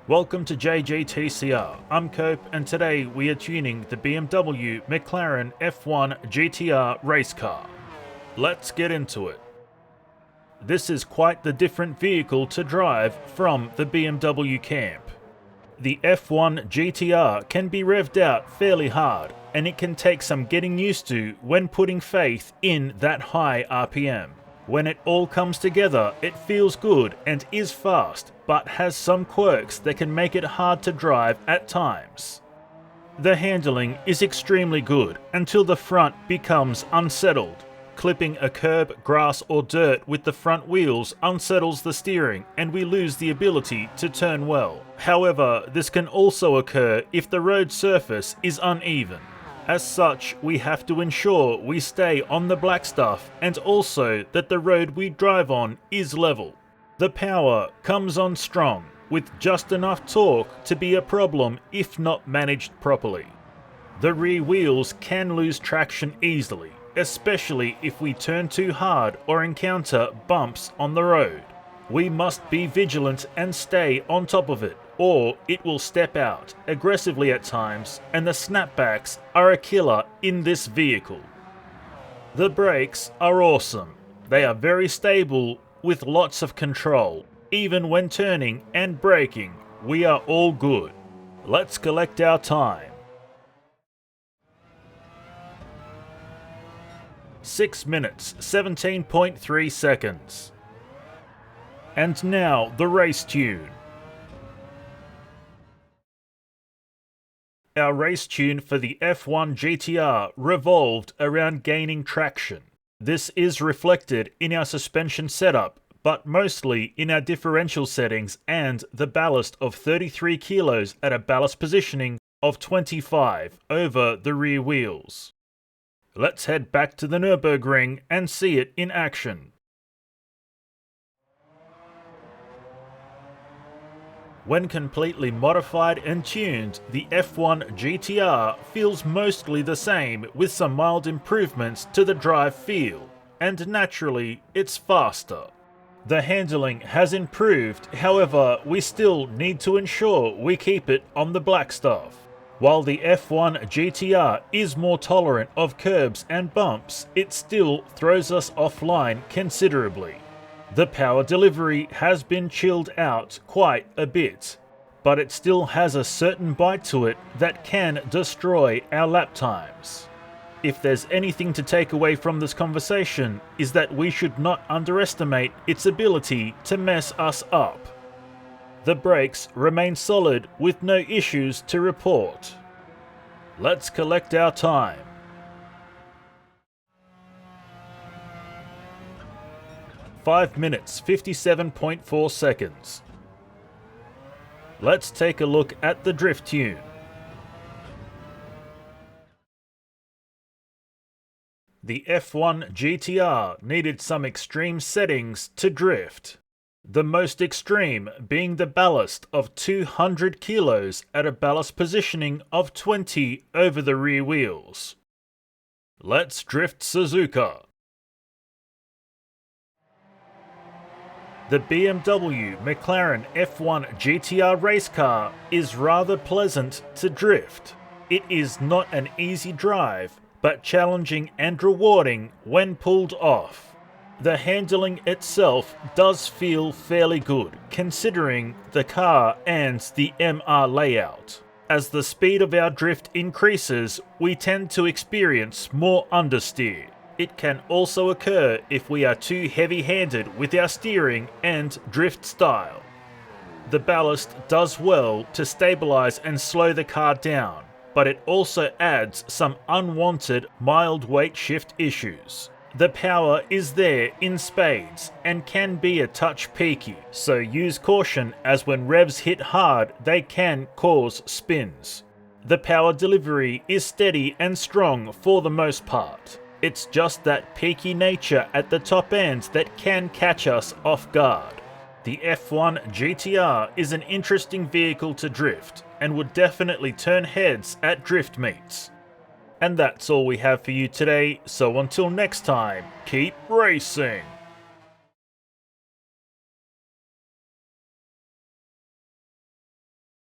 Welcome to JGTCR, I'm Cope, and today we are tuning the BMW McLaren F1 GTR race car. Let's get into it. This is quite the different vehicle to drive from the BMW camp. The F1 GTR can be revved out fairly hard, and it can take some getting used to when putting faith in that high RPM. When it all comes together, it feels good and is fast, but has some quirks that can make it hard to drive at times. The handling is extremely good until the front becomes unsettled. Clipping a curb, grass or dirt with the front wheels unsettles the steering and we lose the ability to turn well. However, this can also occur if the road surface is uneven. As such, we have to ensure we stay on the black stuff and also that the road we drive on is level. The power comes on strong, with just enough torque to be a problem if not managed properly. The rear wheels can lose traction easily, especially if we turn too hard or encounter bumps on the road. We must be vigilant and stay on top of it, or it will step out aggressively at times, and the snapbacks are a killer in this vehicle. The brakes are awesome. They are very stable with lots of control. Even when turning and braking, we are all good. Let's collect our time. 6 minutes, 17.3 seconds. And now the race tune. Our race tune for the F1 GTR revolved around gaining traction. This is reflected in our suspension setup, but mostly in our differential settings and the ballast of 33 kilos at a ballast positioning of 25 over the rear wheels. Let's head back to the Nürburgring and see it in action. When completely modified and tuned, the F1 GTR feels mostly the same with some mild improvements to the drive feel, and naturally, it's faster. The handling has improved, however, we still need to ensure we keep it on the black stuff. While the F1 GTR is more tolerant of curbs and bumps, it still throws us offline considerably. The power delivery has been chilled out quite a bit, but it still has a certain bite to it that can destroy our lap times. If there's anything to take away from this conversation, is that we should not underestimate its ability to mess us up. The brakes remain solid with no issues to report. Let's collect our time. 5 minutes, 57.4 seconds. Let's take a look at the drift tune. The F1 GTR needed some extreme settings to drift. The most extreme being the ballast of 200 kilos at a ballast positioning of 20 over the rear wheels. Let's drift Suzuka. The BMW McLaren F1 GTR race car is rather pleasant to drift. It is not an easy drive, but challenging and rewarding when pulled off. The handling itself does feel fairly good, considering the car and the MR layout. As the speed of our drift increases, we tend to experience more understeer. It can also occur if we are too heavy-handed with our steering and drift style. The ballast does well to stabilize and slow the car down, but it also adds some unwanted mild weight shift issues. The power is there in spades and can be a touch peaky, so use caution as when revs hit hard they can cause spins. The power delivery is steady and strong for the most part. It's just that peaky nature at the top end that can catch us off guard. The F1 GTR is an interesting vehicle to drift and would definitely turn heads at drift meets. And that's all we have for you today, so until next time, keep racing!